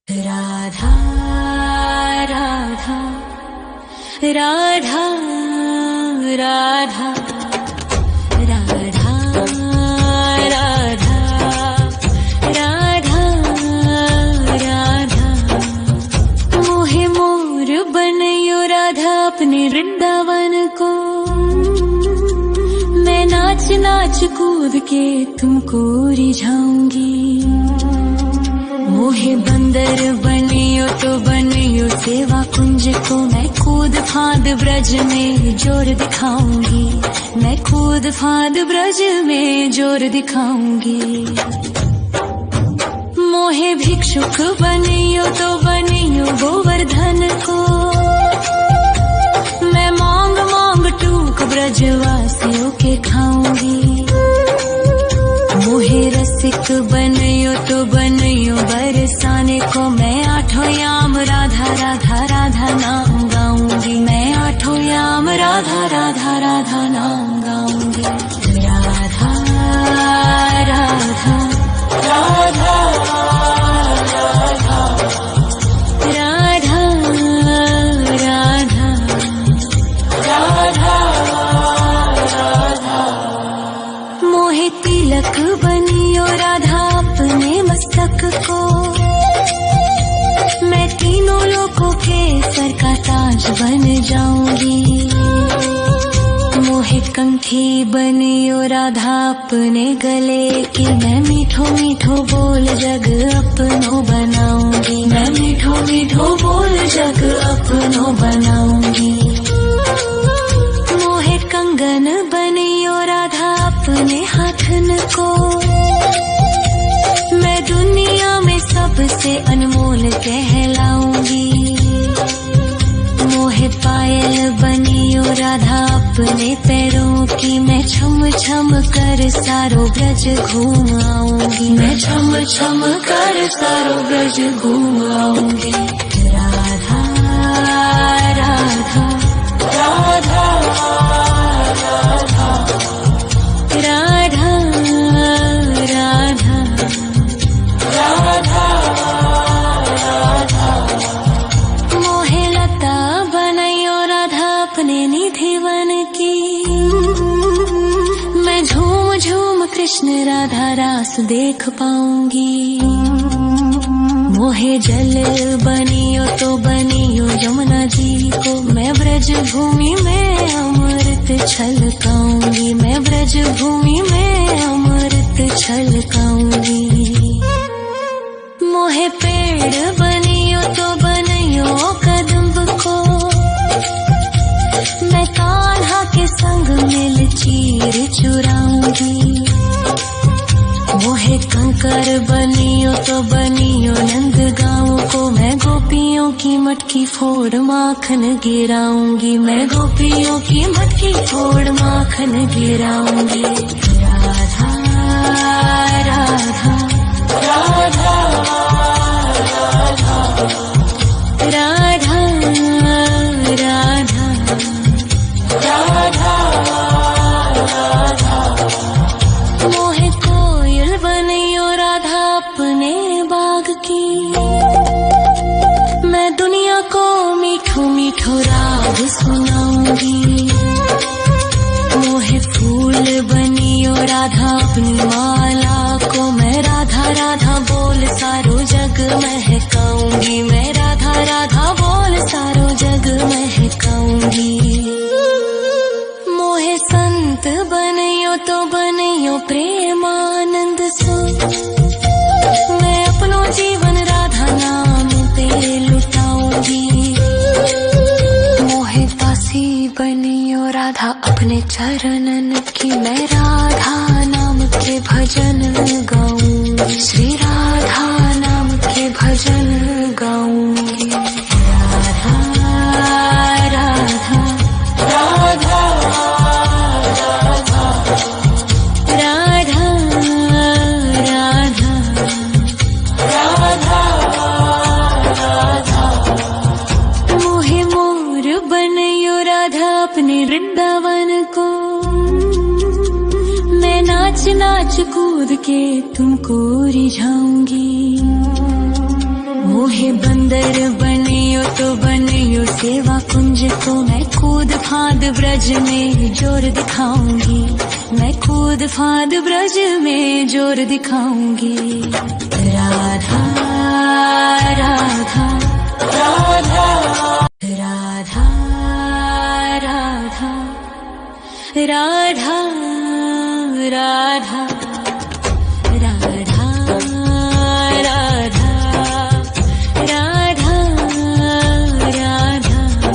राधा राधा राधा राधा राधा राधा राधा राधा मोहे मोर बनयो राधा अपने वृंदावन को। मैं नाच नाच कूद के तुमको रिझाऊंगी। मोहे बंदर बनियो तो बनियो सेवा कुंज को। मैं कूद फांद ब्रज में जोर दिखाऊंगी। मैं कूद फांद ब्रज में जोर दिखाऊंगी। मोहे भिक्षुक बनियो तो बनियो गोवर्धन को। मैं मांग मांग टूक ब्रजवासियों के खाऊंगी। मोहे रसिक बनयो तो बनयो बरसाने को। मैं आठों याम राधा राधा राधा नाम गाऊंगी। मैं आठों याम राधा राधा राधा नाम गाऊंगी। राधा राधा राधा राधा राधा राधा राधा। मोहे तिलक बनियो राधा अपने मस्तक को। मैं तीनों लोगों के सर का ताज बन जाऊंगी। मोहे कंठी बनियो राधा अपने गले की। मैं मीठो मीठो बोल जग अपनो बनाऊंगी। मैं मीठो मीठो बोल जग अपनो बनाऊंगी। मोहे कंगन बनियो राधा अपने हाथन को। मैं दुनिया में सबसे अनमोल कहलाऊंगी। मोहे पायल बनियो राधा अपने पैरों की। मैं छम छम कर सारो ब्रज घूम आऊंगी। मैं छम छम कर सारो ब्रज घूम आऊंगी। राधा राधा राधा राधा राधा राधा राधा राधा। मोहे लता बनयो राधा अपने निधिवन की। मैं झूम झूम कृष्ण राधा रास देख पाऊंगी। मोहे जल बनियो तो बनियो यमुना जी को। मैं ब्रज भूमि में अमृत छलकाऊंगी। मैं ब्रज भूमि में अमृत छलकाऊंगी। मोहे पेड़ बनियो तो बनियो कदम्ब को। मैं कान्हा के संग मिल चीर चुराऊंगी। मोहे कंकर बनियो तो बनियो नंद गाँव को। मैं गोपियों की मटकी फोड़ माखन गिराऊंगी। मैं गोपियों की मटकी फोड़ माखन गिराऊंगी। राधा राधा राधा राधा राधा राधा राधा। मोहे कोयल बनियो राधा अपने बाग की। मैं दुनिया को मीठो मीठो राग सुनाऊंगी। मोहे फूल बनियो राधा अपनी माला को। मैं राधा राधा बोल सारो जग महकाऊंगी। मैं राधा राधा बोल सारो जग महकाऊंगी। मोहे संत बनियो तो बनियो प्रेमानंद सो। मैं अपनो जीवन राधा नाम पे लुटाऊंगी। मोहे दासी बनियो राधा अपने चरणन की। मैं राधा नाम के भजन गाऊंगी। श्री राधा नाम के भजन गाऊंगी। राधा राधा राधा राधा राधा राधा राधा। मोहे मोर बनयो राधा अपने वृंदावन को। मैं नाच नाच कूद के तुमको रिझाऊंगी। मोहे मोहे बंदर बनियो तो बनियो सेवा कुंज को, मैं कूद फांद ब्रज में जोर दिखाऊंगी, मैं कूद फांद ब्रज में जोर दिखाऊंगी। राधा राधा राधा राधा राधा राधा राधा राधा राधा राधा राधा।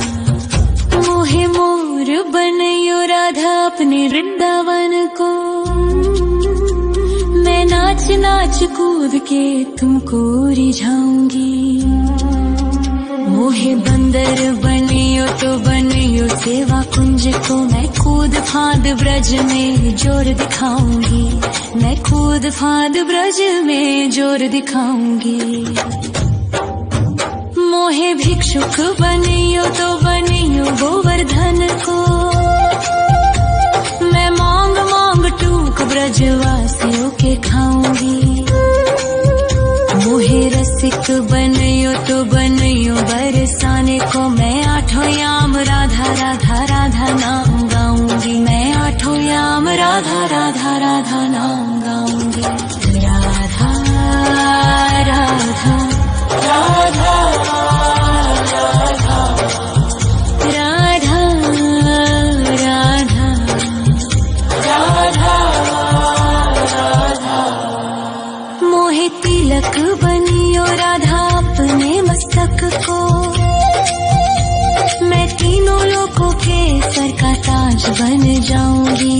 मोहे मोर बनयो राधा अपने वृंदावन को, मैं नाच नाच कूद के तुमको रिझाऊंगी। मोहे बंदर बनियो तो बनियो सेवा कुंज को, मैं कूद फांद ब्रज में जोर दिखाऊंगी, मैं कूद फांद ब्रज में जोर दिखाऊंगी। मोहे भिक्षुक बनियो तो बनियो गोवर्धन को, मैं मांग मांग टूक ब्रजवासियों के खाऊंगी। मोहे रसिक बनियो तो बनियो बरसाने को, मैं आठों याम राधा राधा राधा नाम गाऊंगी, मैं आठों याम राधा राधा राधा नाम गाऊंगी। राधा राधा राधा राधा राधा राधा राधा। मोहे तिलक बनियो राधा अपने मस्तक को, मैं तीनों लोगों के सर का ताज बन जाऊंगी।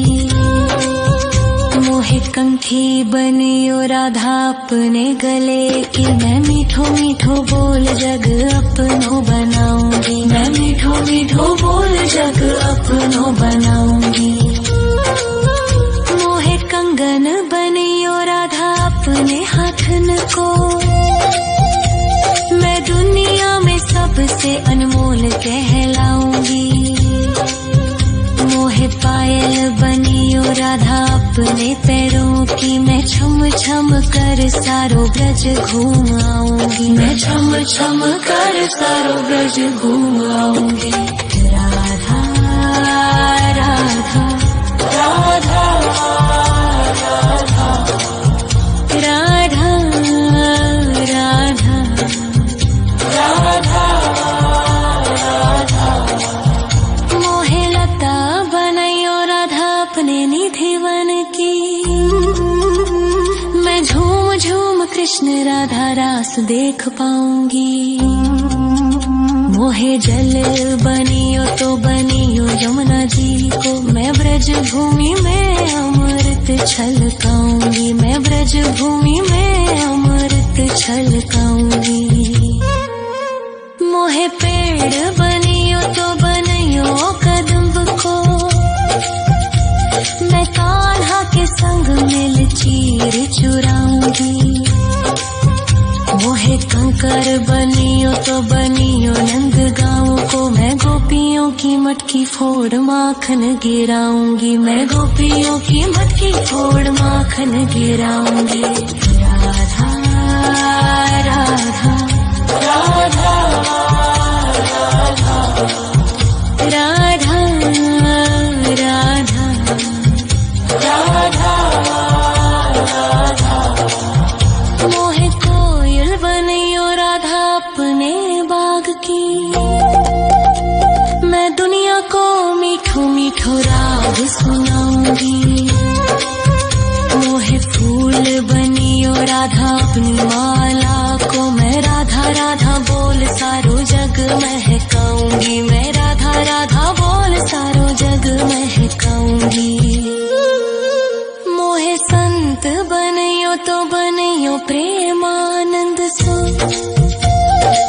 मोहे कंठी बनियो राधा अपने गले की, मैं मीठो मीठो बोल जग अपनो बनाऊंगी, मैं मीठो मीठो बोल जग अपनो बनाऊंगी। मोहे कंगन बनियो राधा अपने हाथन को, मैं दुनिया में सबसे अनमोल कहलाऊंगी। मोहे पायल बनियो राधा अपने पैरों की, मैं छम छम कर सारो ब्रज घूम आऊंगी, मैं छम छम कर सारो ब्रज घूम आऊंगी। राधा राधा राधा राधा राधा राधा राधा। मोहे लता बनयो राधा अपने निधिवन की, मैं झूम झूम कृष्ण राधा रास देख पाऊंगी। मोहे जल बनियो तो बनियो यमुना जी को, मैं ब्रज भूमि में अमृत छलकाऊंगी, मैं ब्रज भूमि में अमृत छलकाऊंगी। मोहे पेड़ बनियो तो बनियो कदम्ब को, मैं कान्हा के संग मिल चीर चुराऊंगी। मोहे कंकर बनियो तो बनियो नंद गाँव को, मैं गोपियों की मटकी फोड़ माखन गिराऊंगी, मैं गोपियों की मटकी फोड़ माखन गिराऊंगी। राधा राधा राधा राधा राधा राधा राधा। मोहे कोयल बनियो राधा अपने बाग की, मैं दुनिया को मीठो मीठो राग सुनाऊंगी। मोहे फूल बनियो राधा अपनी माला को, मैं राधा राधा बोल सारो जग महकाऊंगी, मैं राधा राधा बोल सारो जग महकाऊंगी। मोहे संत बनियो तो बनियो प्रेमानंद सो,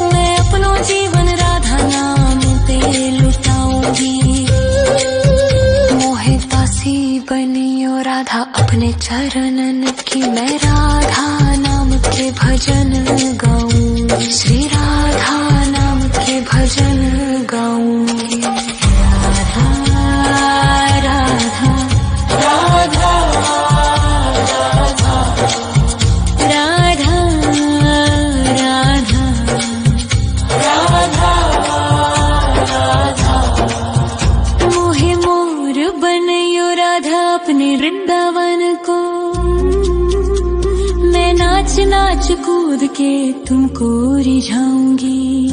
मैं अपनो जीवन राधा नाम पे लुटाऊंगी। मोहे दासी बनियो राधा अपने चरणन की, मैं राधा नाम के भजन गाऊंगी, श्री राधा नाम के भजन गाऊंगी। राधा राधा राधा राधा राधा राधा नाच कूद के तुमको रिझाऊंगी।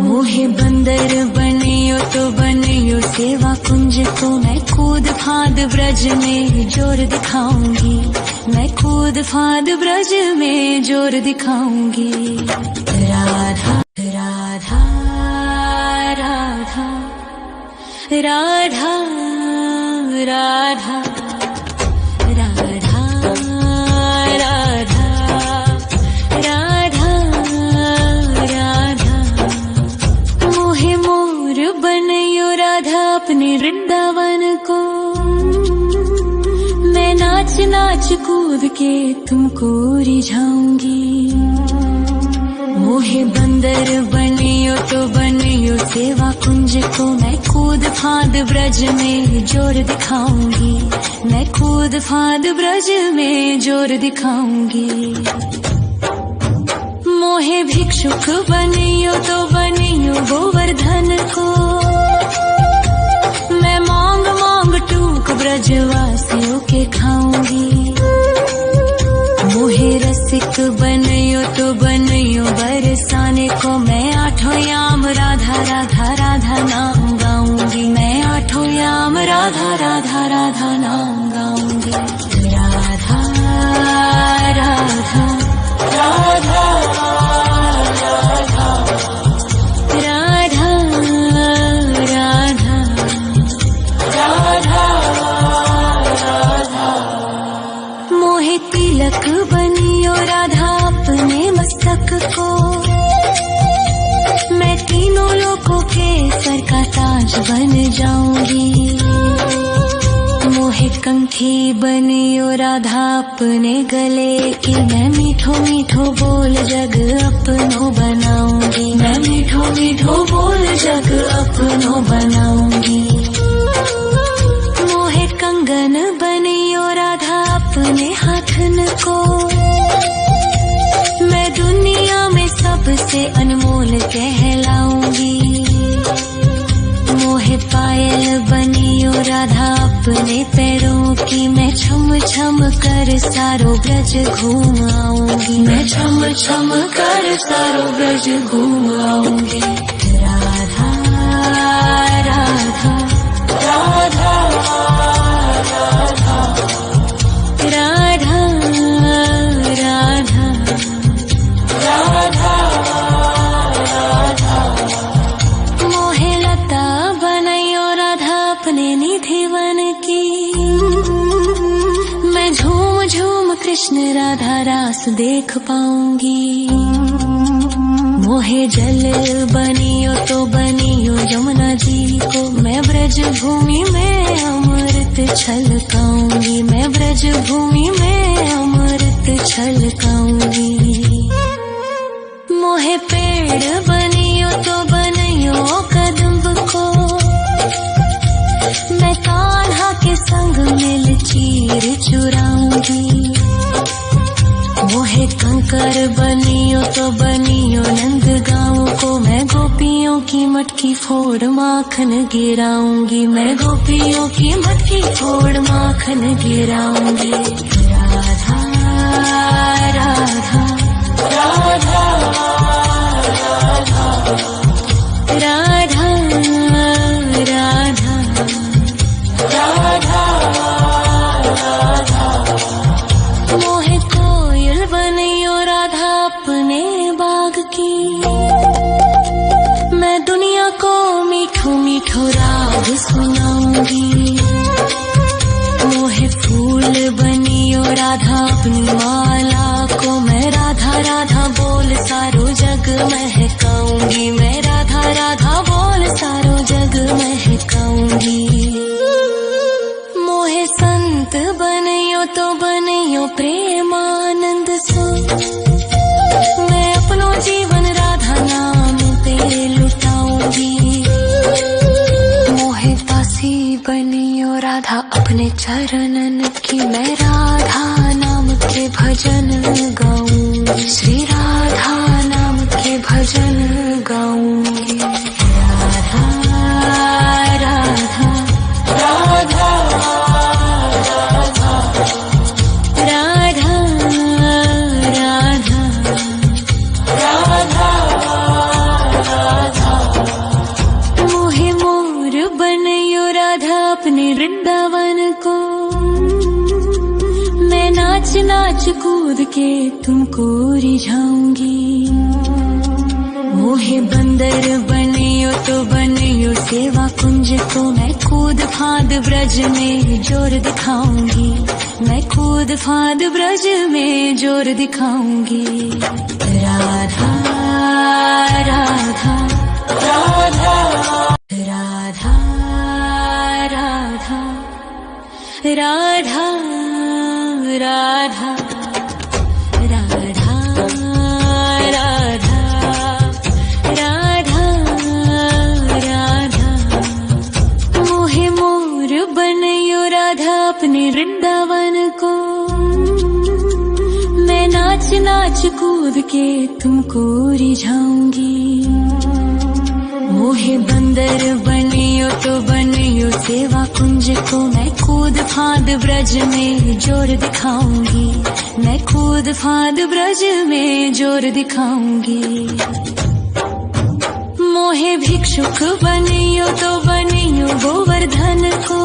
मोहे बंदर बनियो तो बनियो सेवा कुंज को, मैं कूद फांद ब्रज में जोर दिखाऊंगी। मैं कूद फांद ब्रज में जोर दिखाऊंगी। राधा राधा राधा राधा राधा राधा राधा राधा राधा। मोहे मोर बनयो राधा अपने वृंदावन को, मैं नाच नाच कूद के तुमको रिझाऊंगी। मोहे बंदर बनियो तो बनियो सेवा कुंज को, मैं कूद फांद ब्रज में जोर दिखाऊंगी। मैं कूद फांद ब्रज में जोर दिखाऊंगी। मोहे भिक्षुक बनियो तो बनियो गोवर्धन को, मैं मांग मांग टूक ब्रजवासियों के खाऊंगी। मोहे रसिक बनियो तो बनियो बरसाने को, मैं आठों याम राधा राधा राधा नाम गाऊंगी। मैं आठों याम राधा राधा राधा नाम गाऊंगी। राधा राधा राधा राधा राधा राधा राधा। मोहे तिलक बनियो राधा अपने मस्तक को, मैं तीनों लोगों के सर का ताज बन जाऊंगी। मोहे कंठी बनियो राधा अपने गले की, मैं मीठो मीठो बोल जग अपनो बनाऊंगी। मैं मीठो मीठो बोल जग अपनो बनाऊंगी। मोहे कंगन बनियो राधा अपने हाथन को, मैं दुनिया में सबसे अनमोल कहलाऊंगी। मोहे पायल बनियो राधा अपने पैरों की, मैं छम छम कर सारो ब्रज घूम आऊंगी। मैं छम छम कर सारो ब्रज घूम आऊंगी। राधा राधा राधा राधा राधा राधा राधा। मोहे लता बनयो राधा अपने निधि वन की, मैं झूम झूम कृष्ण राधा रास देख पाऊंगी। मोहे जल बनियो तो बनियो यमुना जी को, मैं ब्रज भूमि में अमृत छलकाऊंगी। मैं ब्रज भूमि में अमृत छलकाऊंगी। मोहे पेड़ बनियो तो बनियो कदम्ब को, मैं कान्हा के संग मिल चीर चुराऊंगी। मोहे कंकर बनियो तो बनियो नंद गाँव को, मैं गोपियों की मटकी फोड़ माखन गिराऊंगी। मैं गोपियों की मटकी फोड़ माखन गिराऊंगी। राधा राधा राधा राधा राधा राधा राधा। मोहे कोयल बनियो राधा अपने बाग की, मैं दुनिया को मीठो मीठो राग सुनाऊंगी। मोहे फूल बनियो राधा अपनी माला को, मैं राधा राधा बोल सारो जग महकाऊंगी। मैं राधा राधा बोल सारो जग महकाऊंगी। मोहे संत बनियो तो बनियो प्रेमानंद सो, मैं अपनो जीवन राधा नाम पे लुटाऊंगी। मोहे दासी बनियो राधा अपने चरणन की, मैं राधा नाम के भजन गाऊंगी। श्री राधा नाम के भजन गाऊंगी। राधा राधा राधा राधा राधा के तुमको रिझाऊंगी। मोहे बंदर बनियो तो बनियो सेवा कुंज को, मैं कूद फाद ब्रज में जोर दिखाऊंगी। मैं कूद फाद ब्रज में जोर दिखाऊंगी। राधा राधा राधा राधा राधा राधा राधा राधा राधा राधा राधा। मोहे मोर बनयो राधा अपने वृंदावन को, मैं नाच नाच कूद के तुमको रिझाऊंगी। मोहे बंदर बनियो तो बनियो सेवा कुंज को, मैं कूद फाद ब्रज में जोर दिखाऊंगी। मैं कूद फाद ब्रज में जोर दिखाऊंगी। मोहे भिक्षुक बनियो तो बनियो गोवर्धन को,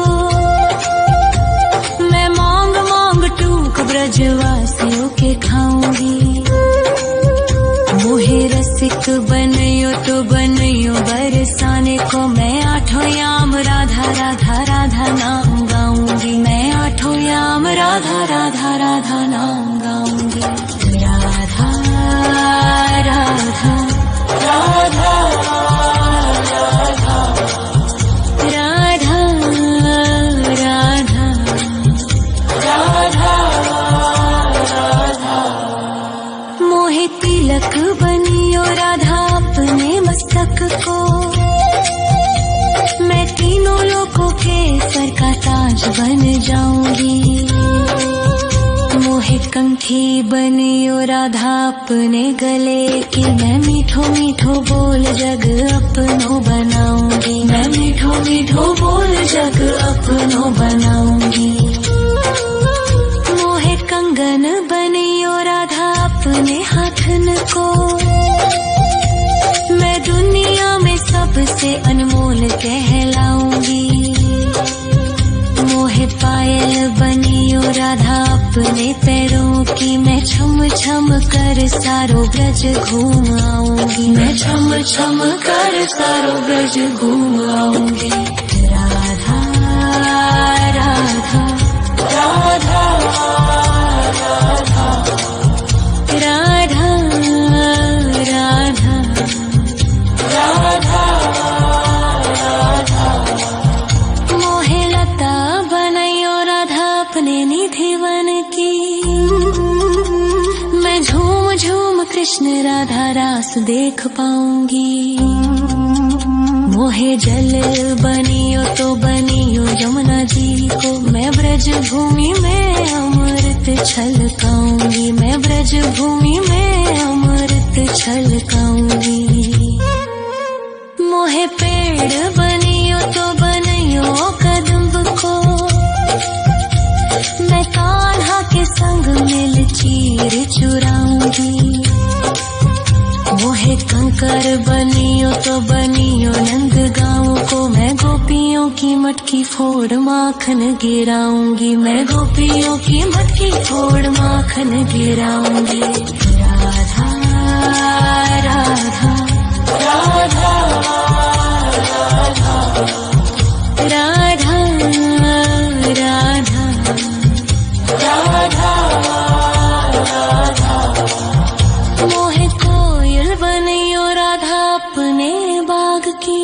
मैं मांग मांग टूक ब्रजवासियों के खाऊंगी। मोहे रसिक बनियो तो बनियो बरसाने को, मैं आठों याम राधा राधा राधा नाम गाऊंगी। मैं आठों याम राधा राधा राधा नाम गाऊंगी। राधा राधा राधा राधा राधा राधा राधा। मोहे तिलक बनियो राधा अपने मस्तक को, मैं तीनों लोगों के सर का ताज बन जाऊंगी। मोहे कंठी बनियो राधा अपने गले की, मैं मीठो मीठो बोल जग अपनो बनाऊंगी। मैं मीठो मीठो बोल जग अपनो बनाऊंगी। मोहे कंगन बनियो राधा अपने हाथन को, मैं दुनिया में सबसे अनमोल कहलाऊंगी। मोहे पायल बनियो राधा अपने पैरों की, मैं छम छम कर सारो ब्रज घूम आऊंगी। मैं छम छम कर सारो ब्रज घूम आऊंगी। राधा राधा राधा राधा राधा राधा राधा राधा। मोहे लता बनयो राधा अपने निधिवन की, मैं झूम झूम कृष्ण राधा रास देख पाऊंगी। मोहे जल बनियो तो बनियो यमुना जी को, मैं ब्रज भूमि में अमृत छलकाऊंगी। मैं ब्रज भूमि में अमृत छलकाऊंगी। मोहे पेड़ बनियो तो बनियो कदम्ब को, मैं कान्हा के संग मिल चीर चुराऊंगी। मोहे कंकर बनियो तो बनियो नंद गाँव को, मैं गोपियों की मटकी फोड़ माखन गिराऊंगी। मैं गोपियों की मटकी फोड़ माखन गिराऊंगी। राधा राधा राधा राधा राधा राधा राधा। मोहे कोयल बनियो राधा अपने बाग की,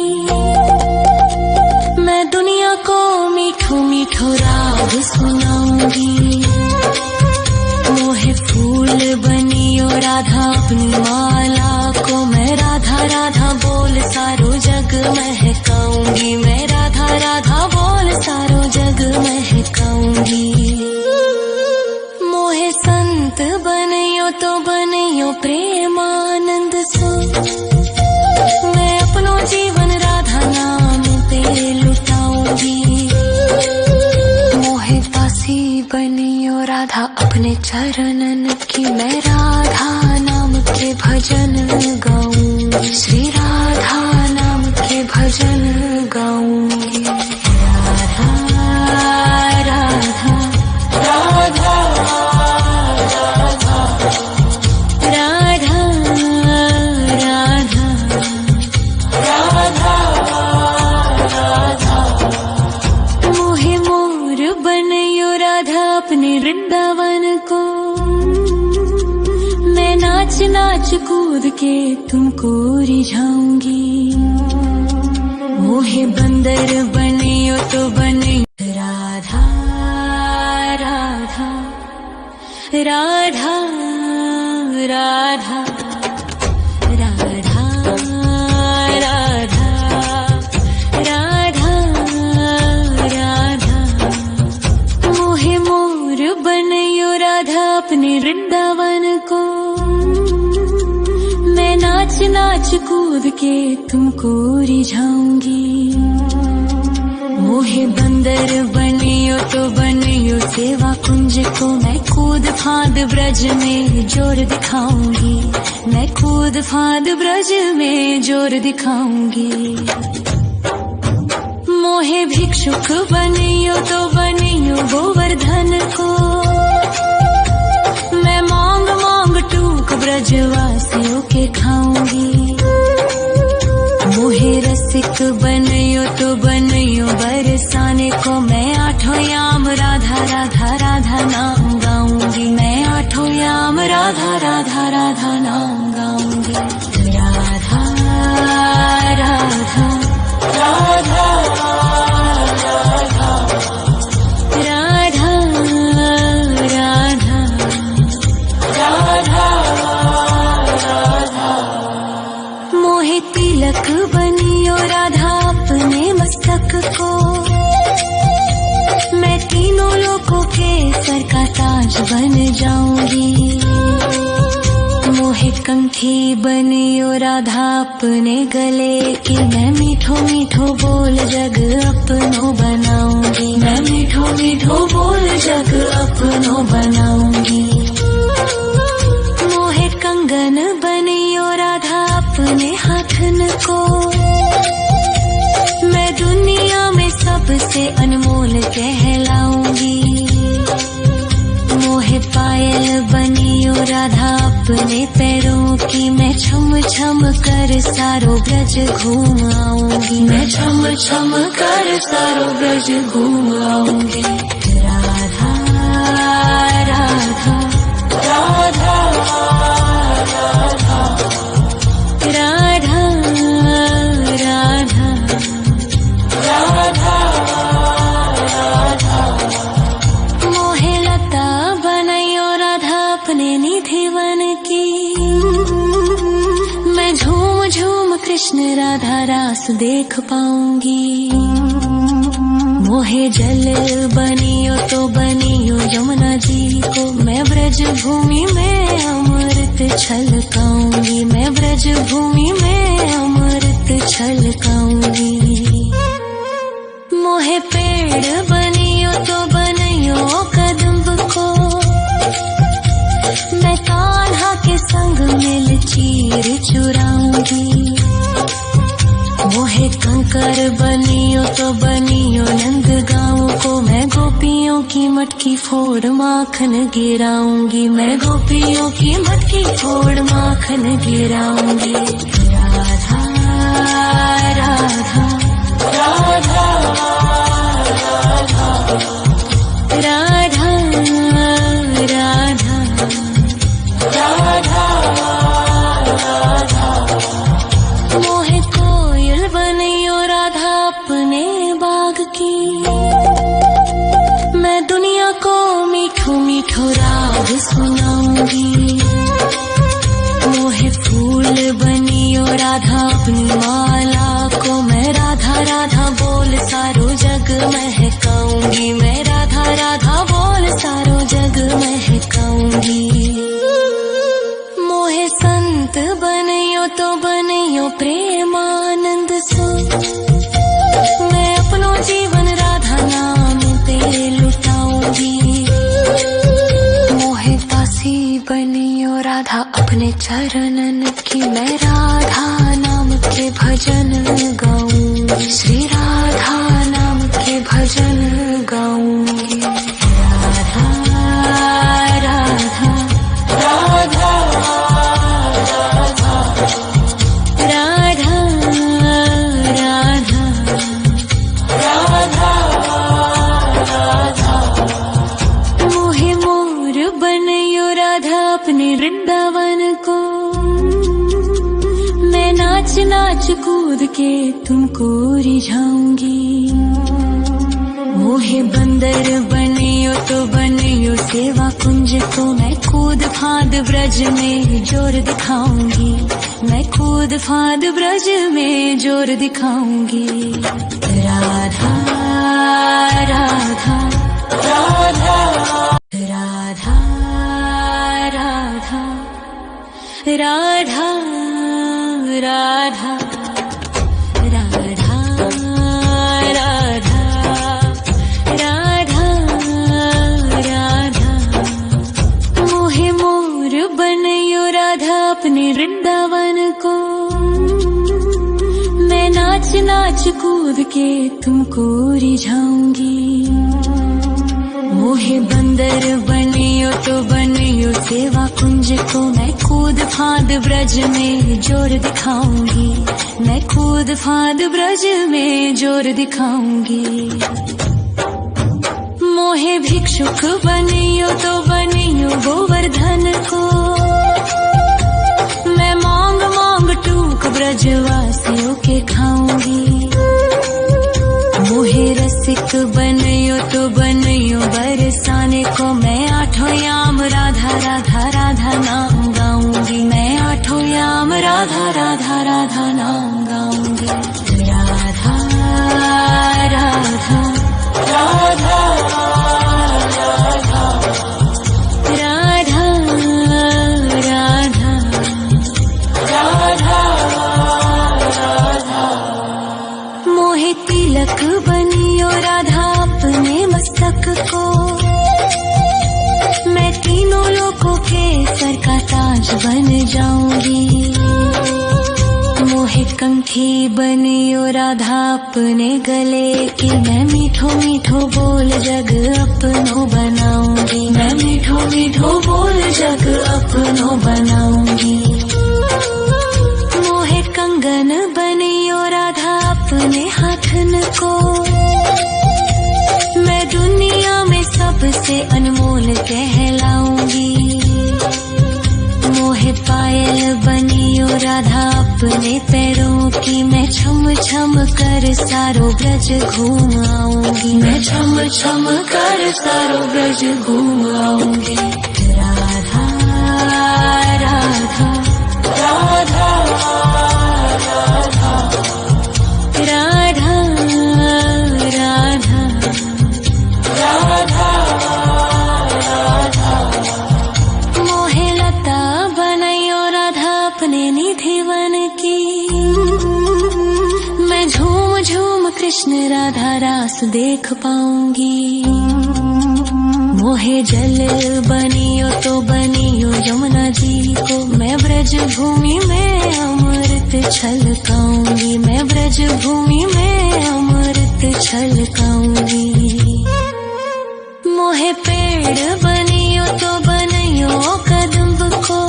मैं दुनिया को मीठो मीठो राग सुनाऊंगी। मोहे फूल बनियो राधा अपनी माला को, मैं राधा राधा बोल सारो जग महकाऊंगी। मैं राधा राधा बोल सारो जग महकाऊंगी। मोहे संत बनियो तो बनियो प्रेमानंद सो, मैं अपनो जीवन राधा नाम पे लुटाऊंगी। मोहे दासी बनियो राधा अपने चरणन की, मैं राधा नाम के भजन गाऊंगी। श्री राधा नाम के भजन गाऊंगी। राधा राधा राधा राधा कूद के तुमको रिझाऊंगी। मोहे बंदर बनियो तो बनियो राधा राधा राधा राधा राधा राधा राधा राधा। मोहे मोर बनियो राधा अपने वृंदावन को। मैं नाच नाच कूद के तुमको रिझाऊंगी। मोहे बंदर बनियो तो बनियो सेवा कुंज को। मैं कूद फांद ब्रज में जोर दिखाऊंगी। मैं कूद फांद ब्रज में जोर दिखाऊंगी। मोहे भिक्षुक बनियो तो बनियो गोवर्धन को। मैं मांग मांग टूक ब्रजवासियों के खाऊंगी। मोहे रसिक बनियो तो बनियो बरसाने को। मैं आठों याम राधा राधा राधा नाम गाऊंगी। मैं आठों याम राधा राधा राधा नाम गाऊंगी। राधा राधा राधा राधा राधा राधा राधा राधा। मोहे तिलक बनियो राधा अपने मस्तक को। मैं तीनों लोगों के सर का ताज बन जाऊंगी। मोहे कंठी बनियो राधा अपने गले की। मैं मीठो मीठो बोल जग अपनो बनाऊंगी। मैं मीठो मीठो बोल जग अपनो बनाऊंगी। मोहे कंगन बनियो राधा अपने हाथन को। मैं दुनिया में सबसे अनमोल कहलाऊंगी। मोहे पायल बनियो राधा अपने पैरों की। मैं छम छम कर सारो ब्रज घूम आऊंगी। मैं छम छम कर सारो ब्रज घूम आऊंगी। राधा राधा राधा राधा राधा राधा राधा राधा। मोहे लता बनायो राधा अपने निधि वन की। मैं झूम झूम कृष्ण राधा रास देख पाऊंगी। मोहे जल बनियो तो बनियो यमुना जी को। मैं ब्रज भूमि में अमृत छलकाऊंगी। मैं ब्रज भूमि में अमृत छलकाऊंगी। मोहे पेड़ बनियो तो बनियो कदम्ब को। मैं कान्हा के संग मिल चीर चुराऊंगी। मोहे कंकर बनियो तो बनियो नंद गाँव को। मैं गोपियों की मटकी फोड़ माखन गिराऊंगी। मैं गोपियों की मटकी फोड़ माखन गिराऊंगी। राधा राधा राधा राधा राधा राधा राधा राधा। मोहे कोयल बनियो राधा अपने बाग की। मैं दुनिया को मीठो मीठो राग सुनाऊंगी। मोहे फूल बनियो राधा अपनी माला को। मैं राधा राधा बोल सारो जग महकाऊंगी। मैं राधा राधा बोल सारो जग महकाऊंगी। मोहे संत बनियो तो बनियो प्रेमानंद सो। मैं अपनो जीवन राधा नाम पे लुटाऊंगी। मोहे दासी बनियो राधा अपने चरणन की। मैं राधा नाम के भजन गाऊंगी। श्री राधा नाम के भजन गाऊंगी। राधा राधा राधा राधा राधा राधा राधा। मोहे मोर बनियो राधा अपने वृंदावन को। नाच नाच कूद के तुमको रिझाऊंगी। मोहे बंदर बनियो तो बनियो सेवा कुंज को, मैं कूद फांद ब्रज में जोर दिखाऊंगी। मैं कूद फांद ब्रज में जोर दिखाऊंगी। राधा राधा राधा राधा राधा राधा राधा राधा राधा राधा राधा। मोहे मोर बनयो राधा अपने वृंदावन को, मैं नाच नाच कूद के तुमको रिझाऊंगी। मोहे बंदर बनियो तो बनियो सेवा कुंज को, मैं कूद फांद ब्रज में जोर दिखाऊंगी। मैं कूद फांद ब्रज में जोर दिखाऊंगी। मोहे भिक्षुक बनियो तो बनियो गोवर्धन को, मैं मांग मांग टूक ब्रजवासियों के खाऊंगी। मोहे रसिक बनियो तो बनियो बरसाने को, मैं आठों याम राधा राधा राधा नाम गाऊंगी। मैं आठों याम राधा राधा राधा नाम गाऊंगी। राधा राधा राधा राधा राधा राधा राधा। मोहे तिलक बनियो राधा अपने मस्तक को, मैं तीनों लोगों के सर का ताज बन जाऊंगी। मोहे कंठी बनियो राधा अपने गले की, मैं मीठो मीठो बोल जग अपनो बनाऊंगी। मैं मीठो मीठो बोल जग अपनो बनाऊंगी। मोहे कंगन बनियो राधा अपने हाथन को, मैं दुनिया में सबसे अनमोल कहलाऊंगी। मोहे पायल बनियो राधा अपने पैरों की, मैं छम छम कर सारो ब्रज घूम आऊंगी। मैं छम छम कर सारो ब्रज घूम आऊंगी। राधा राधा राधा राधा राधा राधा राधा राधा। मोहे लता बनयो राधा अपने निधिवन की, मैं झूम झूम कृष्ण राधा रास देख पाऊंगी। मोहे जल बनियो तो बनियो यमुना जी को, मैं ब्रज भूमि में अमृत छलकाऊंगी। मैं ब्रज भूमि में अमृत छलकाऊंगी। मोहे पेड़ बनियो तो बनियो कदम्ब को,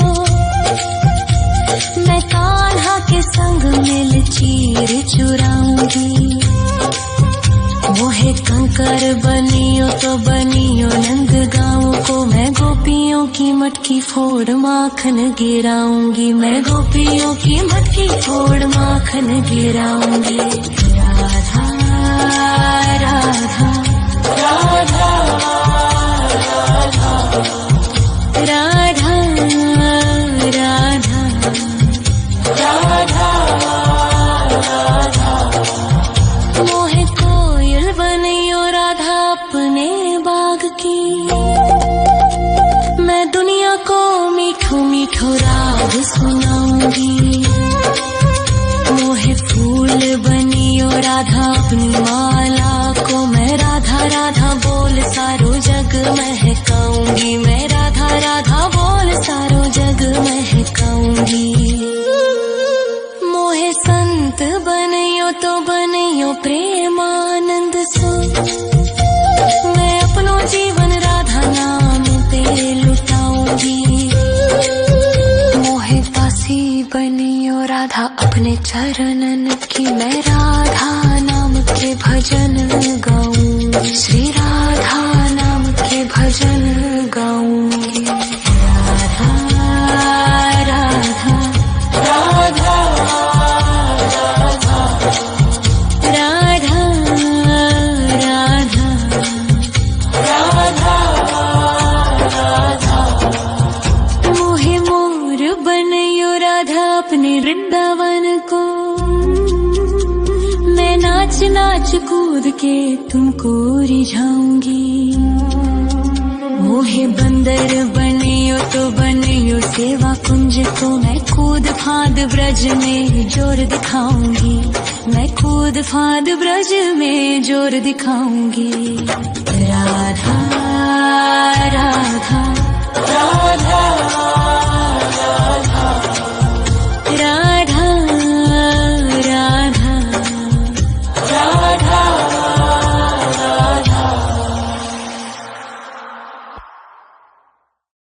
मैं कान्हा के संग मिल चीर चुराऊंगी। मोहे कंकर बनियो तो बनियो नंद गाँव को, मैं गोपियों की मटकी फोड़ माखन गिराऊंगी। मैं गोपियों की मटकी फोड़ माखन गिराऊंगी। राधा राधा राधा राधा राधा राधा राधा। मोहे कोयल बनियो राधा अपने बाग की, मैं दुनिया को मीठो मीठो राग सुनाऊंगी। मोहे फूल बनियो राधा अपनी माला को, मैं राधा राधा बोल सारो जग महकाऊंगी। मैं राधा राधा बोल सारो जग महकाऊंगी। मोहे संत बनियो तो बनियो प्रेमानंद सो, मैं अपनो जीवन राधा नाम पे लुटाऊंगी। मोहे दासी बनियो राधा अपने चरणन की, मैं राधा नाम के भजन गाऊंगी। श्री राधा नाम के भजन गाऊंगी। राधा राधा राधा को, मैं नाच नाच कूद के तुमको रिझाऊंगी। मोहे बंदर बनियो तो बनियो सेवा कुंज को, मैं कूद फांद ब्रज में जोर दिखाऊंगी, मैं कूद फांद ब्रज में जोर दिखाऊंगी। राधा राधा राधा